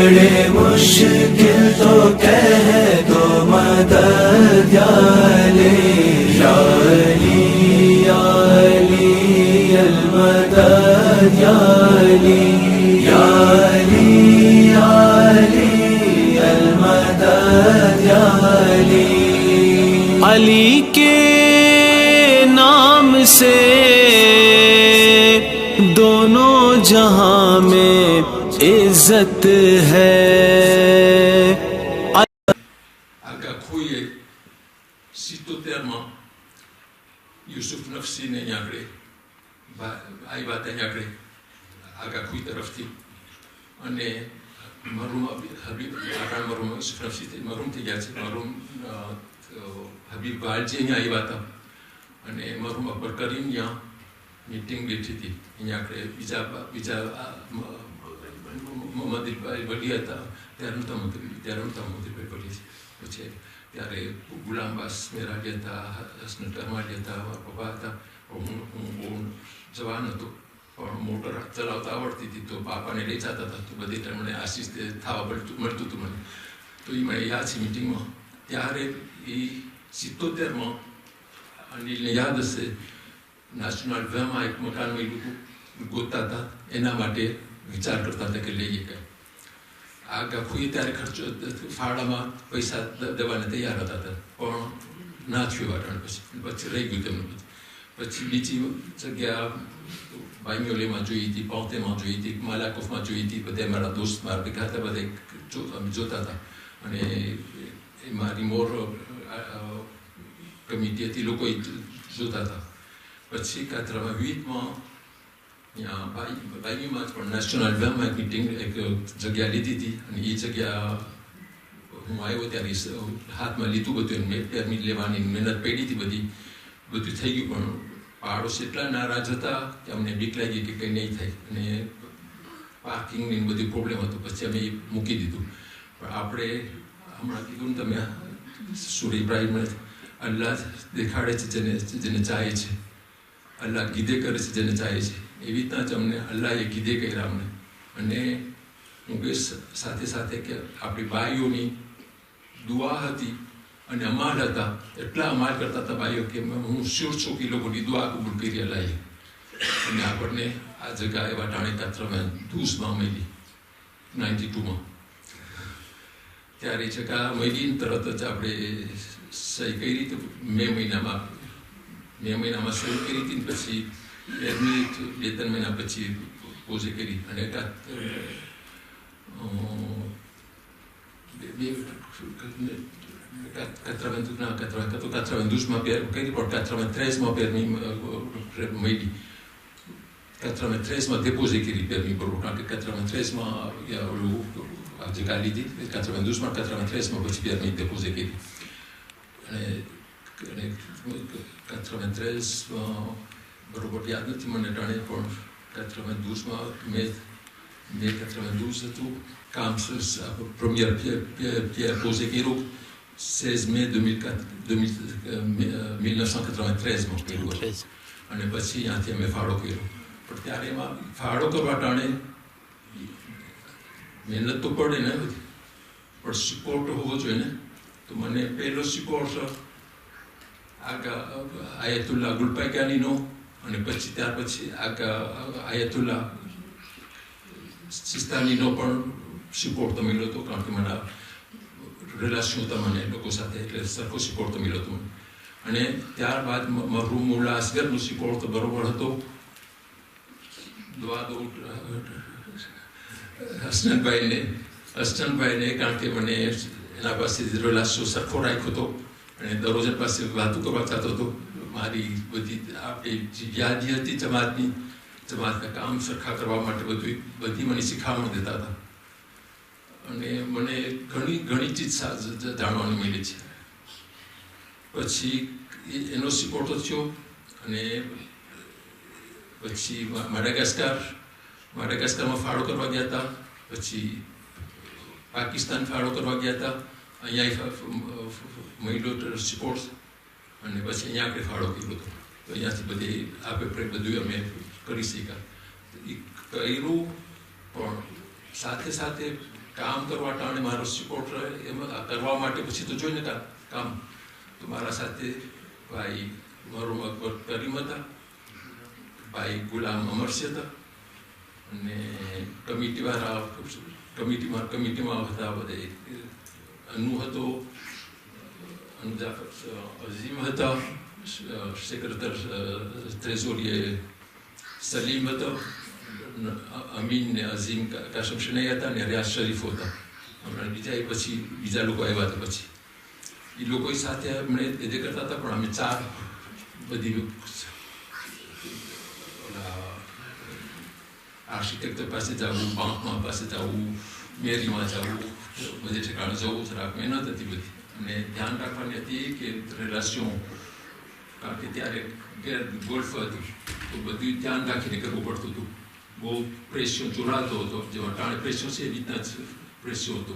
बड़े मुश्किल तो कह दो मदद या अली या अली या अली अल मदद या अली या अली या अली अल मदद या अली। अली के नाम से दोनों जहां में इज्जत है। આગાખોઈએ 77માં યુસુફ નફસીને અહીંયા આગળ આવ્યા હતા અહીંયા આગળ આગાખોઈ તરફથી અને મરૂમ હબીબ મરૂમ યુસુફ નફસી મરૂમ થઈ ગયા છે મરૂમ હબીબ બાળજી અહીંયા આવ્યા હતા અને મરૂમ અકબર કરીમ ત્યાં મીટિંગ બેઠી હતી અહીંયા આગળ બીજા મોહમ્મદભાઈ વલી હતા ત્યારે નહોતા મોહમ્મદભાઈ વલી પછી ત્યારે ગુલામબાસ મેરાડી હતા હસનત અરમાડી હતા પપ્પા હતા હું બહુ જવાન હતો પણ મોટર ચલાવતા આવડતી હતી તો પાપાને લઈ જતા હતા તો બધી ટાઈમ મને આશીષ થવા મળતું હતું મને તો એ મને યાદ છે મિટિંગમાં ત્યારે એ 77માં અનિલને યાદ હશે નેશનલ વેમાં એક મકાનમાં એ લોકો ગોતતા હતા એના માટે વિચાર કરતા હતા કે લઈએ કંઈ આગાખોઈએ ત્યારે ખર્ચો ફાળામાં પૈસા દેવાને તૈયાર હતા પણ ના થયું વાટણ પછી રહી ગયું તેમનું પછી બીજી જગ્યા બાઈમિયોલેમાં જોઈ હતી પોતેમાં જોઈ હતી માલાકોફમાં જોઈ હતી બધા મારા દોસ્ત મારા ભેગા હતા બધા અમે જોતા હતા અને એ મારી મોર કમિટી હતી લોકો જોતા હતા પછી 88માં ત્યાં બાઈમીમાં જ પણ નેશનલ વેમાં એક મિટિંગ એક જગ્યા લીધી હતી અને એ જગ્યા હું આવ્યો ત્યારે હાથમાં લીધું બધું મેં પરમિટ લેવાની મહેનત પડી હતી બધું થઈ ગયું પણ પાડોશ એટલા નારાજ હતા કે અમને બીક લાગી કે કંઈ નહીં થાય અને પાર્કિંગની બધું પ્રોબ્લેમ હતો પછી અમે એ મૂકી દીધું પણ આપણે હમણાં કીધું ને તમે સુર ઇબ્રાહિમ અલ્લાહ દેખાડે છે જેને ચાહે છે અલ્લાહ ગીધે કરે છે જેને ચાહે છે એવી રીતના જ અમને અલ્લાહે ગીધે કર્યા અમને અને હું કહીશ સાથે સાથે કે આપણી બાઈઓની દુઆ હતી અને અમાલ હતા એટલા અમાલ કરતા હતા બાઈઓ કે હું શ્યોર છું કે લોકોની દુઆ કબૂલ કરી અલ્લાહે અને આપણને આ જગ્યા એવા ટાણે 92માં મળી 92માં ત્યારે જગ્યા મળી તરત જ આપણે સહી કરી તો મે મહિનામાં સહી કરી હતી પછી 2-3 મહિના પછી પોઝે કરી અને 92માં કરી પણ 93માં પેરમી મળી 93માં ડેપોઝે કરી પેરમી બરોબર કારણ કે 93માં ઓલું આ જગ્યા લીધી 92માં 93માં પછી પેરમી ડેપોઝે કરી અને 93માં બરોબર યાદ નથી મને ટાણે પણ 92માં મેં 92 હતું કામ પ્રીમિયર પોઝે કર્યું 16 mai 1993માં કર્યું અને પછી ત્યાંથી અમે ફાળો કર્યો પણ ત્યારે એમાં ફાળો કરવા ટાણે મહેનત તો પડે ને બધી પણ સપોર્ટ હોવો જોઈએ ને તો મને પહેલો સપોર્ટ આગા આયતુલ્લા ગુલપાક્યાનીનો અને પછી ત્યાર પછી આગા આયતુલ્લા સિસ્તાનીનો પણ સપોર્ટ તો મળ્યો હતો કારણ કે મારા રિલેશન હતા મને લોકો સાથે એટલે સરખો સપોર્ટ તો મળ્યો હતો અને ત્યારબાદ મરહૂમ મુલ્લા અસગરનો સપોર્ટ તો બરોબર હતો દુઆ દો હસનભાઈને કારણ કે મને એના પાસે રિલેશન સરખો રાખ્યો હતો અને દરરોજ પાસે વાતો કરવા ચાહતો હતો મારી બધી આપણી યાદી હતી જમાતના કામ સરખા કરવા માટે બધી મને શીખામણ દેતા હતા અને મને ઘણી ચીજ જાણવાની મળી છે પછી એનો સપોર્ટ થયો અને પછી માડાગાસ્કરમાં ફાળો કરવા ગયા હતા પછી પાકિસ્તાન ફાળો કરવા ગયા હતા અહીંયા મળ્યો સપોર્ટ અને પછી અહીંયા આપણે ફાળો કર્યો હતો તો અહીંયાથી બધી આપણે બધું અમે કરી શક્યા એ કર્યું પણ સાથે સાથે કામ કરવા ટાણે મારો સપોર્ટ રહે એમાં કરવા માટે પછી તો જોઈને કામ તો મારા સાથે ભાઈ મરૂમ અકબર કરીમ હતા, ભાઈ ગુલામ અમરસિંહ હતા અને કમિટીમાં હતા બધે અનુ હતો, અનુજાફર અઝીમ હતા, સેક્રેટર ટ્રેઝોરીએ સલીમ હતો, અમીન ને અઝીમ કાશમ શનૈ હતા ને રિયાઝ શરીફ હતા. હમણાં બીજા લોકો આવ્યા હતા પછી એ લોકો સાથે અમને એ કરતા હતા, પણ અમે ચાર બધી આર્કિટેક્ટર પાસે જવું, બાંકમાં પાસે જવું, મેરીમાં જવું, બધે ઠેકાણે જવું જરાક મહેનત હતી બધી. અને ધ્યાન રાખવાની હતી કે રિલેશન, કારણ કે ત્યારે ગોલ્ફ હતું તો બધું ધ્યાન રાખીને કરવું પડતું હતું. બહુ પ્રેશર જોડાતો હતો, જેમાં ટાણે પ્રેશર છે એ રીતના જ પ્રેશર હતો.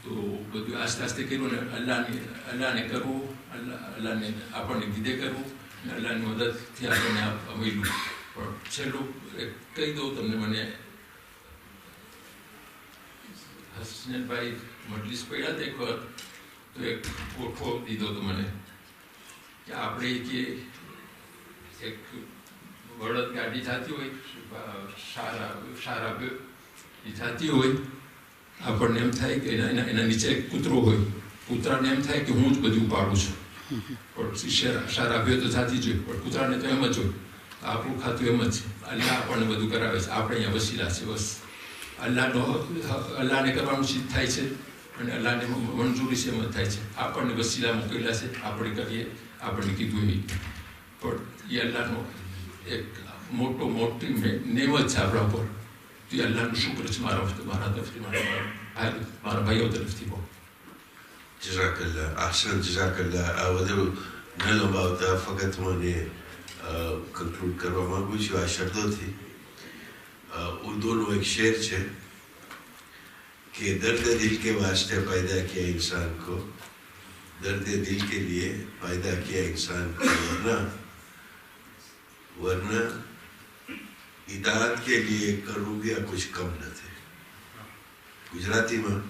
તો બધું આસ્તે આસ્તે કર્યું ને અલ્લાહને કરવું, અલ્લાહને આપણને દીધે કરવું અને અલ્લાહની મદદથી આપણને મળ્યું. પણ છેલ્લું કહી દઉં તમને, મને હસનભાઈ મજલિસ પડ્યા હતા એક વખત, તો એક ગોઠવો દીધો હતો મને કે આપણે કે એક બળદ ગાડી થતી હોય, સારા થતી હોય, આપણને એમ થાય કે એના નીચે એક કૂતરો હોય, કૂતરાને એમ થાય કે હું જ બધું પાડું છું, પણ સારા ભે તો થતી જ હોય, પણ કૂતરાને તો એમ જ હોય. આપણું ખાતું એમ જ છે, અલ્લાહ આપણને બધું કરાવે છે, આપણે અહીંયા વસીલા છે બસ. અલ્લાહને કરવાનું સિદ્ધ થાય છે અને અલ્લાહને મંજૂરી છે એમ જ થાય છે. આપણને વસીલા મોકલેલા છે, આપણે કરીએ, આપણને કીધું એવી. પણ એ અલ્લાહનો એક મોટી નેમ જ છે આપણા ઉપર. તો એ અલ્લાહનું શુક્ર છે મારા તરફથી, મારા ભાઈઓ તરફથી બહુ. જઝાકલ્લાહ, આહસન, જઝાકલ્લાહ. આ બધું ન લંબાવતા ફક્ત મને કન્ક્લુડ કરવા માંગુ છું આ શબ્દોથી. ઉર્દૂનો એક શેર છે कि दर्द दिल के वास्ते पैदा किया इंसान को, दर्द दिल के लिए पैदा किया इंसान को, वरना इताअत के लिए करूँ भी कुछ कम न थे. गुजराती में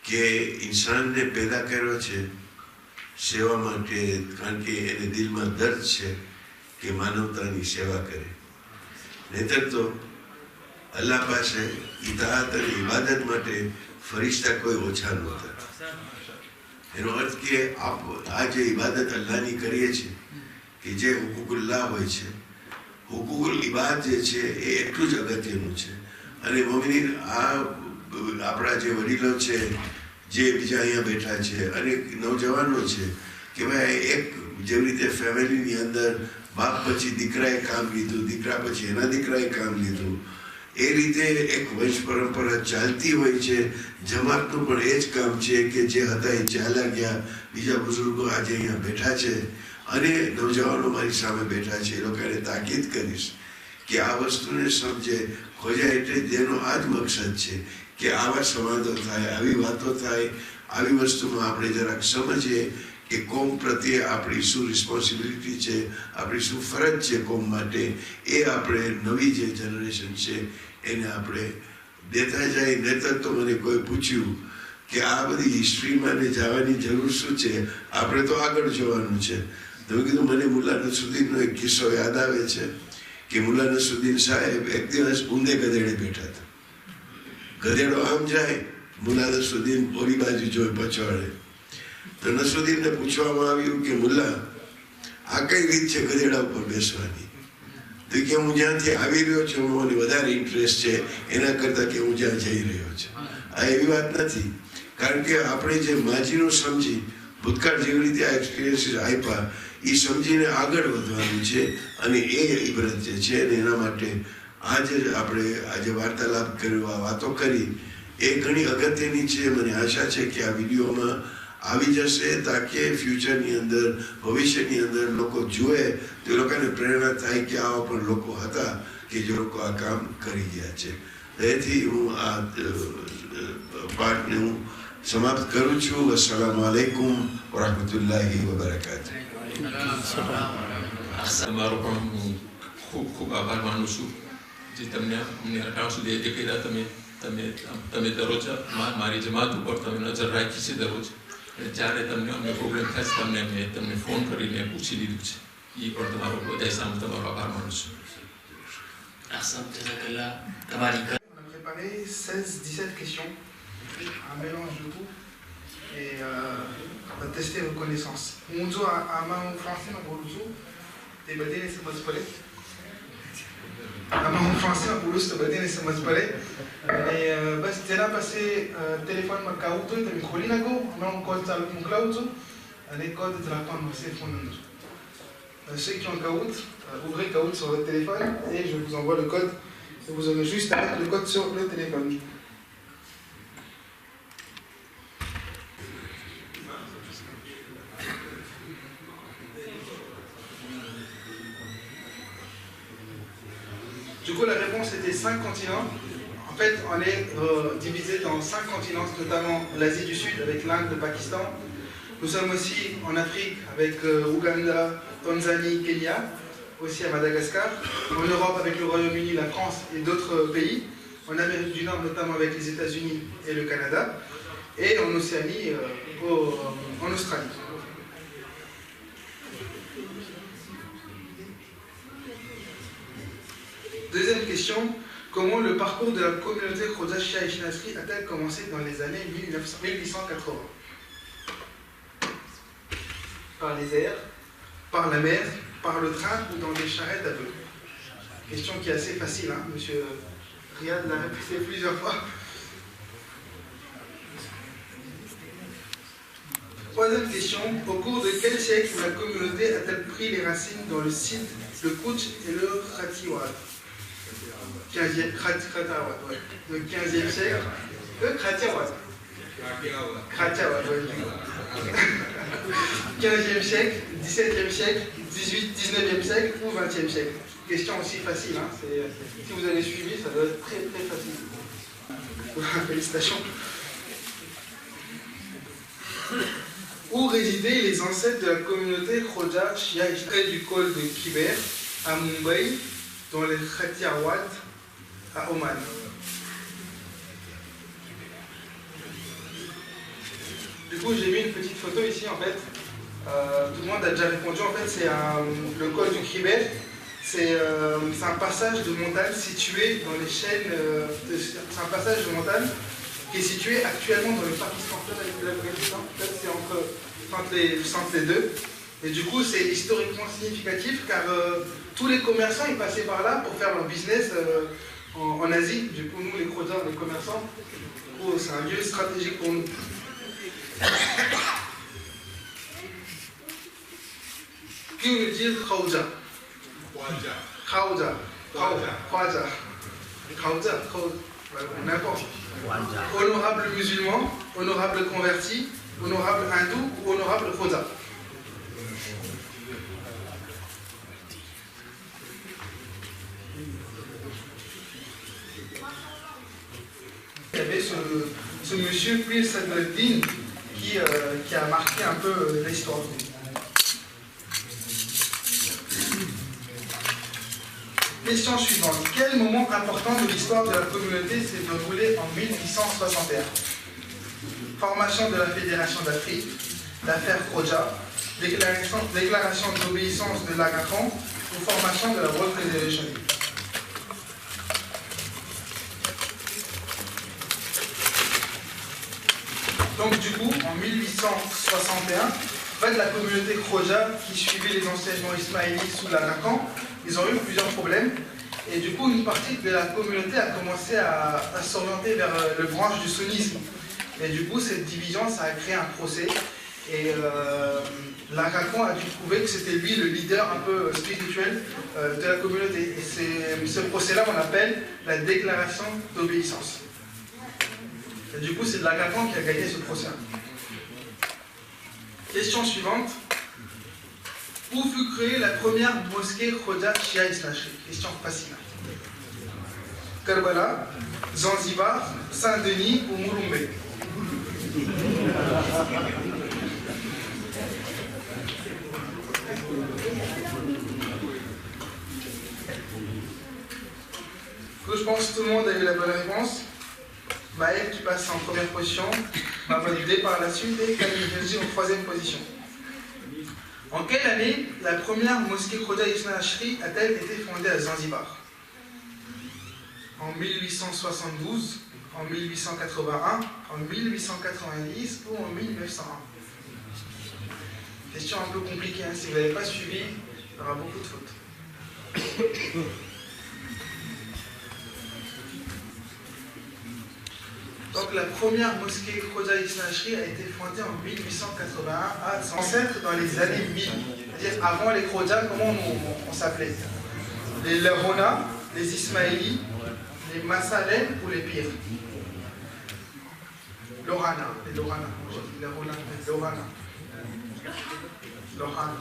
કે ઇન્સાનને પેદા કર્યો છે સેવા માટે, કારણ કે એને દિલમાં દર્દ છે કે માનવતાની સેવા કરે. નહીતર તો અલ્લાહ પાસે ઇતાઅત અને ઇબાદત માટે ફરિશ્તા કોઈ ઓછા નહોતા. એનો અર્થ કે આ જે ઇબાદત અલ્લાહની કરીએ છીએ કે જે હુકુકુલ્લાહ હોય છે, હુકુકુલ ઇબાદ જે છે એ એટલું જ અગત્યનું છે. અને મોમિન આ આપણા જે વડીલો છે, જે બીજા અહીંયા બેઠા છે, અને નવજવાનો છે કે ભાઈ એક જેવી રીતે ફેમિલીની અંદર બાપ પછી દીકરાએ કામ લીધું, દીકરા પછી એના દીકરાએ કામ લીધું, એ રીતે એક વંશ પરંપરા ચાલતી હોય છે. જમાતનું પણ એ જ કામ છે કે જે હતા એ ચાલ્યા ગયા. બીજા બુઝુર્ગો આજે અહીંયા બેઠા છે અને નવજવાનો મારી સામે બેઠા છે. એ લોકોને તાકીદ કરીશ કે આ વસ્તુને સમજે. ખોજા એટલે જેનો આ જ મકસદ છે કે આવા સંવાદો થાય, આવી વાતો થાય, આવી વસ્તુમાં આપણે જરાક સમજીએ કે કોમ પ્રત્યે આપણી શું રિસ્પોન્સિબિલિટી છે, આપણી શું ફરજ છે કોમ માટે. એ આપણે નવી જે જનરેશન છે એને આપણે દેતા જાય. નહીતર તો મને કોઈ પૂછ્યું કે આ બધી હિસ્ટ્રીમાં ને જવાની જરૂર શું છે, આપણે તો આગળ જવાનું છે. તો મેં કીધું મને મુલ્લા નસરુદ્દીનનો એક કિસ્સો યાદ આવે છે કે મુલ્લા નસરુદ્દીન સાહેબ એક દિવસ ઊંધે ગધેડે બેઠા હતા. ગધેડો આમ જાય, મુલ્લા નસરુદ્દીન ઓલી બાજુ જોઈ પછવાડે. તો નસરુદ્દીનને પૂછવામાં આવ્યું કે મુલ્લા આ કઈ રીત છે ગધેડા ઉપર બેસવાની? તો કે હું જ્યાંથી આવી રહ્યો છું મને વધારે ઇન્ટરેસ્ટ છે એના કરતાં કે હું જ્યાં જઈ રહ્યો છું. આ એવી વાત નથી, કારણ કે આપણે જે માજીનું સમજી ભૂતકાળ જેવી રીતે આ એક્સપિરિયન્સીસ આપ્યા એ સમજીને આગળ વધવાનું છે. અને એ ઇબરત જે છે ને એના માટે આજે આપણે આજે વાર્તાલાપ કર્યો, આ વાતો કરી એ ઘણી અગત્યની છે. મને આશા છે કે આ વિડીયોમાં આવી જશે તાકે ફ્યુચરની અંદર, ભવિષ્યની અંદર લોકો જુએ તો એ લોકોને પ્રેરણા થાય કે આવા પણ લોકો હતા કે જે લોકો આ કામ કરી ગયા છે. એથી હું આ પાઠને હું સમાપ્ત કરું છું. અસ્સલામુ અલૈકુમ વરહમતુલ્લાહિ વબરકાતુહ. તમારો પણ હું ખૂબ ખૂબ આભાર માનું છું જે તમને અમને અત્યાર સુધી જે કર્યા તમે દરરોજ મારી જમાત ઉપર તમે નજર રાખી છે દરરોજ અને જ્યારે તમને અમને પ્રોબ્લેમ થાય છે તમને અમે તમને ફોન કરીને પૂછી લીધું છે એ પણ તમારો બધા સામે તમારો આભાર માનું છું. On a préparé 16-17 questions, un mélange de tout, et on va tester vos connaissances. Munzo a main français en boluzo, te badene se maspale. A main français en boluzo te badene se maspale. Et bas tena passé téléphone ma kauto te mikrolina go, main code tal mon cloud, les codes de la panne c'est fondamental. Ceux qui ont Kahoot, ouvrez Kahoot sur votre téléphone et je vous envoie le code. Et vous aurez juste à mettre le code sur le téléphone. Du coup, la réponse était 5 continents. En fait, on est divisé dans 5 continents, notamment l'Asie du Sud avec l'Inde, le Pakistan. Nous sommes aussi en Afrique avec Ouganda, Tanzanie, Kenya, aussi à Madagascar. En Europe avec le Royaume-Uni, la France et d'autres pays. En Amérique du Nord, notamment avec les États-Unis et le Canada. Et en Océanie, en Australie. Deuxième question. Comment le parcours de la communauté Khoja Shia Ishin Nasri a-t-elle commencé dans les années 1880 ? Par les airs, par la mer, par le train ou dans des charrettes à bœufs. Question qui est assez facile, hein, monsieur Riyad l'a répété plusieurs fois. Troisième question, au cours de quel siècle la communauté a-t-elle pris les racines dans le site, le Kutch et le Khatiwat ? 15e siècle, le Khatiwat. 15e siècle, 17e siècle, 19e siècle ou 20e siècle. Question aussi facile, hein, si vous avez suivi, ça doit être très très facile. Félicitations. Où résidaient les ancêtres de la communauté Khoja Shia près du col de Kiber, à Mumbai, dans les Khatiawat, à Oman. Du coup, j'ai mis une petite photo ici, en fait. Tout le monde a déjà répondu. En fait, c'est le col du Khibet. C'est un passage de montagne situé dans les chaînes. C'est un passage de montagne qui est situé actuellement dans le Pakistan, peut-être avec l'Afghanistan. Peut-être c'est entre les deux. Et du coup, c'est historiquement significatif car tous les commerçants ils passaient par là pour faire leur business en Asie. Du coup, nous, les croiseurs, les commerçants, c'est un lieu stratégique pour nous. Qui veut dire Khauja? Khauja. N'importe. Honorable musulman, honorable converti, honorable hindou ou honorable Khoja. Il y avait ce monsieur Pir Sadruddin qui a marqué un peu l'histoire. Question suivante. Quel moment important de l'histoire de la communauté s'est déroulé en 1861? Formation de la Fédération d'Afrique, l'affaire Khoja, déclaration d'obéissance de l'Aga Khan ou formation de la World Federation. Donc du coup, en 1861, la communauté Khoja qui suivait les enseignements ismaélites sous l'Aga Khan, ils ont eu plusieurs problèmes. Et du coup, une partie de la communauté a commencé à s'orienter vers le branche du sunnisme. Et du coup, cette division, ça a créé un procès. Et l'Aga Khan a dû prouver que c'était lui le leader un peu spirituel de la communauté. Et ce procès-là, on appelle la déclaration d'obéissance. Et du coup, c'est l'Aga Khan qui a gagné ce procès. Question suivante. Où fut créée la première mosquée Khoja Shia Isnashi? Question facile. Karbala, Zanzibar, Saint-Denis ou Mouroumbe? Donc, je pense que tout le monde a eu la bonne réponse. Maël qui passe en première position, Mahmoud D par la suite et Camille Gelji en troisième position. En quelle année la première mosquée Khoja Isna Ashri a-t-elle été fondée à Zanzibar? En 1872, en 1881, en 1890 ou en 1901? Question un peu compliquée, hein. Si vous n'avez pas suivi, il y aura beaucoup de fautes. Donc la première mosquée Khoja Isna Ashri a été fondée en 1881 à son ancêtre dans les années 1000. C'est-à-dire avant les Khoja, comment on s'appelait? Les Lerona, les Ismaélis, les Massalènes ou les Pires? Lorana, les Lorana. Les Lorana. Lorana.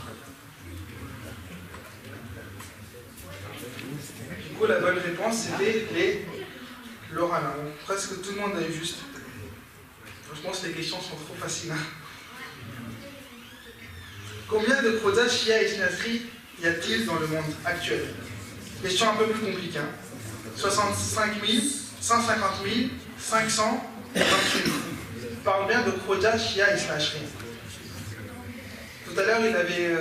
Du coup, la bonne réponse, c'était les Lorana. Bon, presque tout le monde a eu juste. Je pense que les questions sont trop faciles. Combien de Khoja Shia Isna Ashri y a-t-il dans le monde actuel? Question un peu plus compliquée. 65 000, 150 000, 500, 28 000. On parle bien de Khoja Shia Isna Ashri. Tout à l'heure, il avait...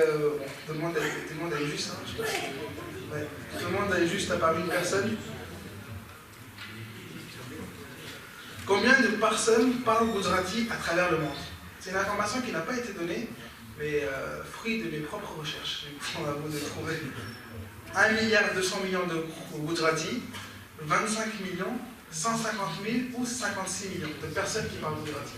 tout le monde avait juste. Hein, je sais pas si... Ouais. Tout le monde avait juste à part une personne. Combien de personnes parlent Gujarati à travers le monde? C'est une information qui n'a pas été donnée, mais fruit de mes propres recherches. On va vous trouver 1,2 milliard de Gujarati, 25 millions, 150 000 ou 56 millions de personnes qui parlent Gujarati.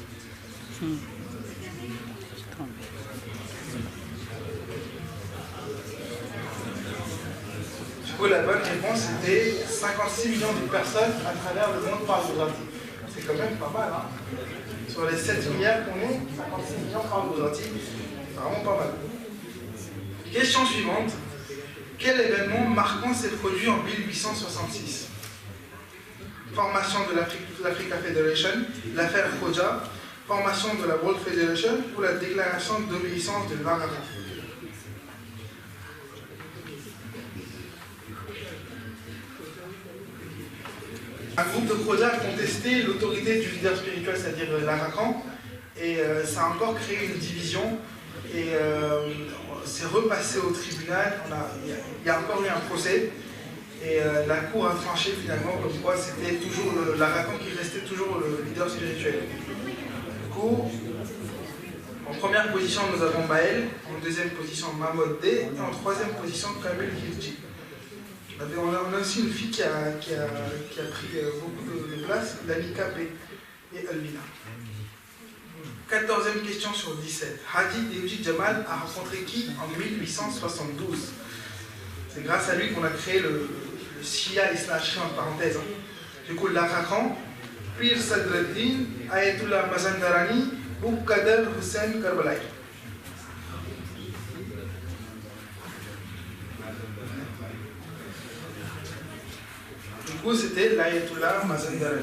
Du coup, la bonne réponse était 56 millions de personnes à travers le monde parlent Gujarati. C'est quand même pas mal, hein. Sur les 7 milliards qu'on est, 56 millions parlent Gujarati. C'est vraiment pas mal. Question suivante. Quel événement marquant s'est produit en 1866? Formation de l'Africa Federation, l'affaire Khoja, formation de la World Federation ou la déclaration d'obéissance de l'Arakan? Un groupe de Khoja a contesté l'autorité du leader spirituel, c'est-à-dire l'Arakan, et ça a encore créé une division, et c'est repassé au tribunal. Il y a encore eu un procès, et la cour a tranché finalement comme quoi c'était toujours l'Arakan qui restait toujours le leader spirituel. Du coup, en première position nous avons Maël, en deuxième position Mahmoud D, et en troisième position Camille Gelji. On a aussi une fille qui a pris beaucoup de place, Lanika P et Alvina. 14e question sur 17. Hadi Deoji Jamal a rencontré qui en 1872? C'est grâce à lui qu'on a créé le Shia Isna Ashri en parenthèse. Du coup, l'Arakan, Pir Sadreddin, Ayatollah Mazandarani ou Kader Hussein Karbalaï. Du coup, c'était l'Ayatollah Mazandarani.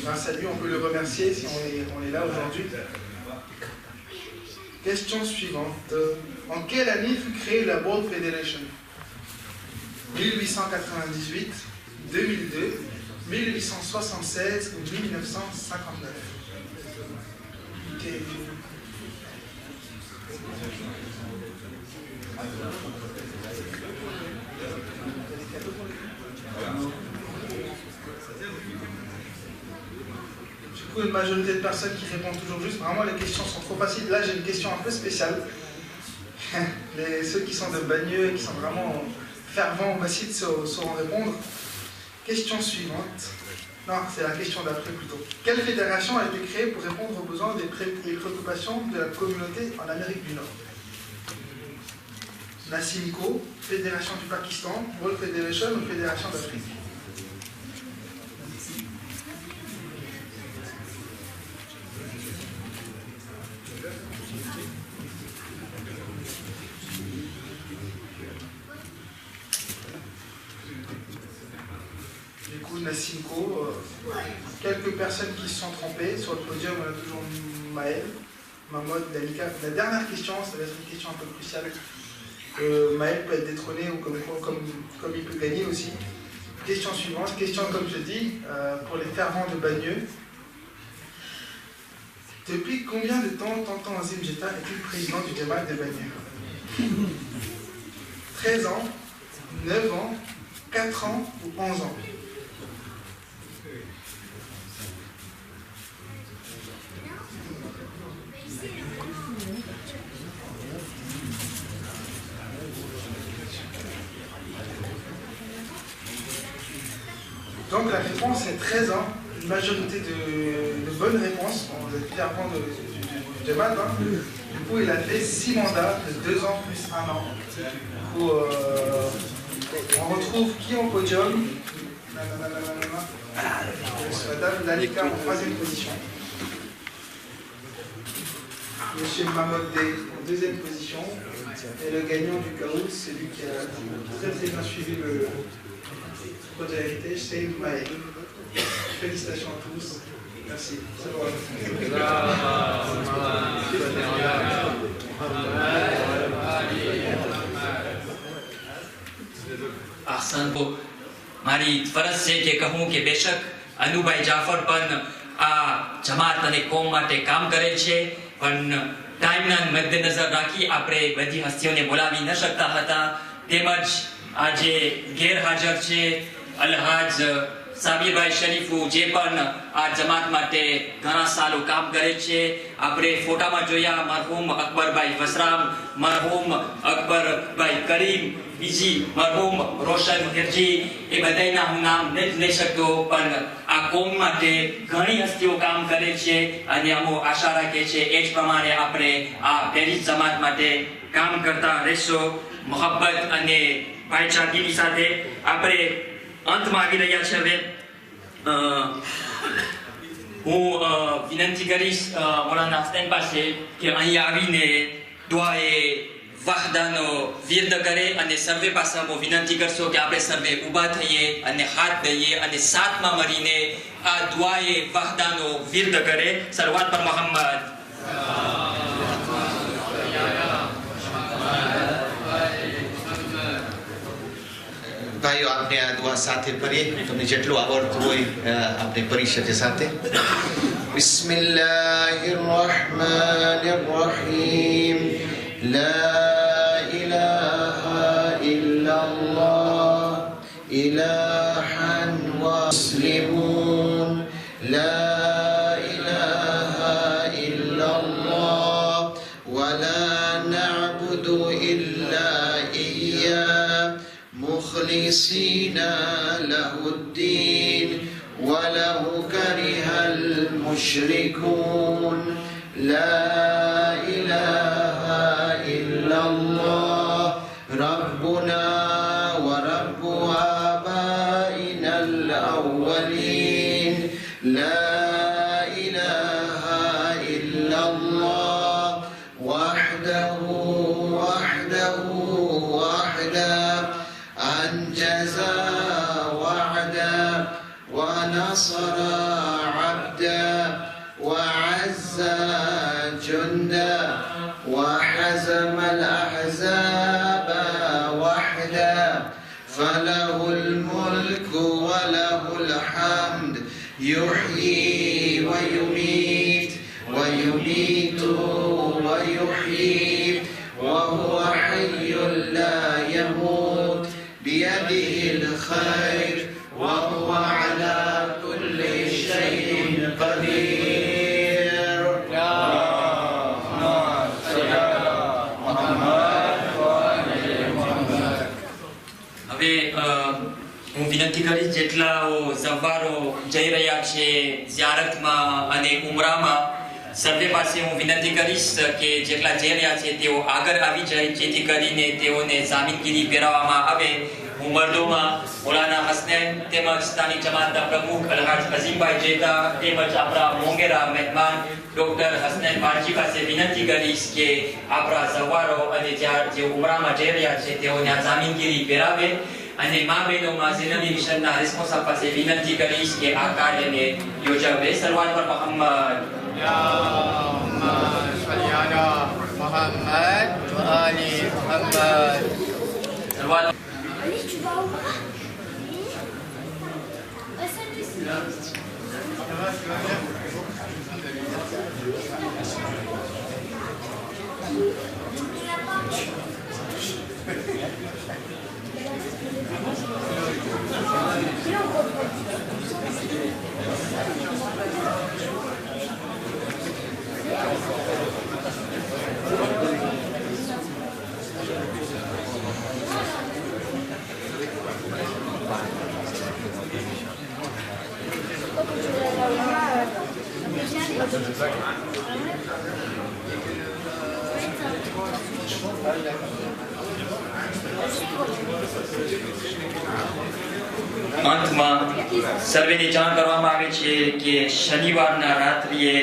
Grâce à lui, on peut le remercier si on est là aujourd'hui. Question suivante. En quelle année fut créée la World Federation? 1898, 2002, 1876 ou 1959? Okay. Du coup, une majorité de personnes qui répondent toujours juste. Vraiment, les questions sont trop faciles. Là, j'ai une question un peu spéciale. Ceux qui sont de Bagneux et qui sont vraiment fervents au masjid sauront répondre. Question suivante. Non, c'est la question d'après plutôt. Quelle fédération a été créée pour répondre aux besoins et préoccupations de la communauté en Amérique du Nord? La CIMCO, Fédération du Pakistan, World Federation ou Fédération d'Afrique? La CIMCO, quelques personnes qui se sont trompées. Sur le podium, on a toujours Maël, Mahmoud, Lanika. La dernière question, ça va être une question un peu cruciale. Maël peut être détrôné ou comme il peut gagner aussi. Question suivante, question comme je dis, pour les fervents de Bagneux. Depuis combien de temps Tonton Azim Jetta est-il président du Jamaat de Bagneux? 13 ans, 9 ans, 4 ans ou 11 ans? Donc la réponse est 13 ans, une majorité de bonnes réponses, on est clairement du Jamaat. Hein. Du coup, il a fait 6 mandats de 2 ans plus 1 an. Du coup, on retrouve qui en podium? Madame Lalika en 3e position. Monsieur Mahmoud Dey en 2e position. Et le gagnant du chaos, c'est lui qui a très bien suivi le projet héritage, c'est Maël. Félicitations à tous. Merci. આહસાન તો મારી ફરજ છે કે કહું કે બેશક અનુભાઈ જાફર પણ આ જમાત અને કોમ માટે કામ કરે છે પણ ટાઈમના મધ્યનજર રાખી આપણે બધી હસ્તીઓને બોલાવી ન શકતા હતા તેમજ આજે ગેરહાજર છે અલહાજ સાબીરભાઈ શરીફુ જે પણ આ જમાત માટે ઘણા સાલો કામ કરે છે આપણે ફોટામાં જોયા મરહૂમ અકબરભાઈ વસરામ મરહૂમ અકબરભાઈ કરીમ બીજી મરહૂમ રોશન હિરજી એ બધાના હું નામ નથી લઈ શકતો પણ આ કોમ માટે ઘણી હસ્તીઓ કામ કરે છે અને અમો આશા રાખે છે એ જ પ્રમાણે આપણે આ પેરિસ જમાત માટે કામ કરતા રહેશો મોહબ્બત અને ભાઈચારાની સાથે આપણે અંતમાં આવી રહ્યા છે હવે હું વિનંતી કરીશ મોલાના હસનૈન પાસે કે અહીં આવીને દુઆએ વહદાનો વિર્દ કરે અને સર્વે પાસે હું વિનંતી કરશો કે આપણે સર્વે ઊભા થઈએ અને હાથ દઈએ અને સાથમાં મળીને આ દુઆએ વહદાનો વિર્દ કરે શરૂઆત પર મોહમ્મદ ભાઈઓ આપણે આ દુઆ સાથે કરીએ તમને જેટલું આવડતું હોય આપણે કરી શકીએ સાથે બિસ્મિલ્લાહિર રહમાનિર રહીમ લા ઇલાહા ઇલ્લલ્લાહ ઇલાહન મુસ્લિમૂન લા ઇલાહા ઇલ્લલ્લાહ વલા નઅબુદુ ઇલ્લા ઇય્યાહ مخلصين له الدين ولو كره المشركون لا إله إلا الله ربنا ورب آبائنا الأولين لا إله إلا الله وحده أنجز وعدا ونصر عبدا وعز جندا وحزم الأحزاب وحدا فله الملك وله الحمد يحيي ويميت ويميت ويحيي وهو حي لا يموت بيده الخير وهو على كل شيء قدير હવે હું વિનંતી કરીશ જેટલાઓ ઝવારો જઈ રહ્યા છે ઝિયારતમાં અને ઉમરામાં સર્વે પાસે હું વિનંતી કરીશ કે જેટલા જઈ રહ્યા છે તેઓ આગળ આવી જાય જેથી કરીને તેઓને જામીનગીરી પહેરાવવામાં આવે હું મર્દોમાં મોલાના હસનૈન તેમજ સ્થાનિક જમાતના પ્રમુખ અલહાજ અઝીમભાઈ જેતા તેમજ આપણા મોંગેરા મહેમાન ડોક્ટર હસનૈન બારજી પાસે વિનંતી કરીશ કે આપણા ઝવારો અને જે ઉમરામાં જઈ રહ્યા છે તેઓને આ જામીનગીરી પહેરાવે અને મા બહેનોમાં ઝીનબી મિશનના રિસ્પોન્સાબ પાસે વિનંતી કરીશ કે આ કાર્યને યોજાવે શરૂઆત પર મોહમ્મદ اللهم صل على محمد وآل محمد અંતમાં સર્વેને જાણ કરવામાં આવે છે કે શનિવારના રાત્રિએ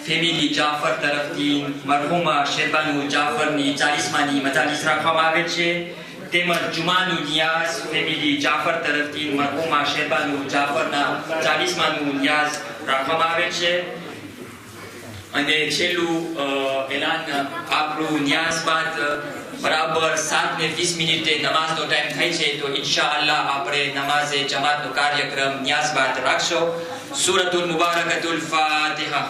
ફેમિલી જાફર તરફથી મરહુમા શેરબાનુ જાફરની 40માની મજાલિસ રાખવામાં આવે છે તેમજ જુમાનું નિયાઝ ફેમિલી જાફર તરફથી મરહુમા શેરબાનુ જાફરના 40માનું નિયાઝ રાખવામાં આવે છે અને છેલ્લું એલાન આપણું નિયાઝ બાદ બરાબર 7:20 નમાઝનો ટાઈમ થાય છે તો ઇન્શાઅલ્લાહ આપણે નમાઝે જમાતનો કાર્યક્રમ નિયાઝ બાદ રાખશો. સૂરતુલ મુબારકતુલ ફાતિહા.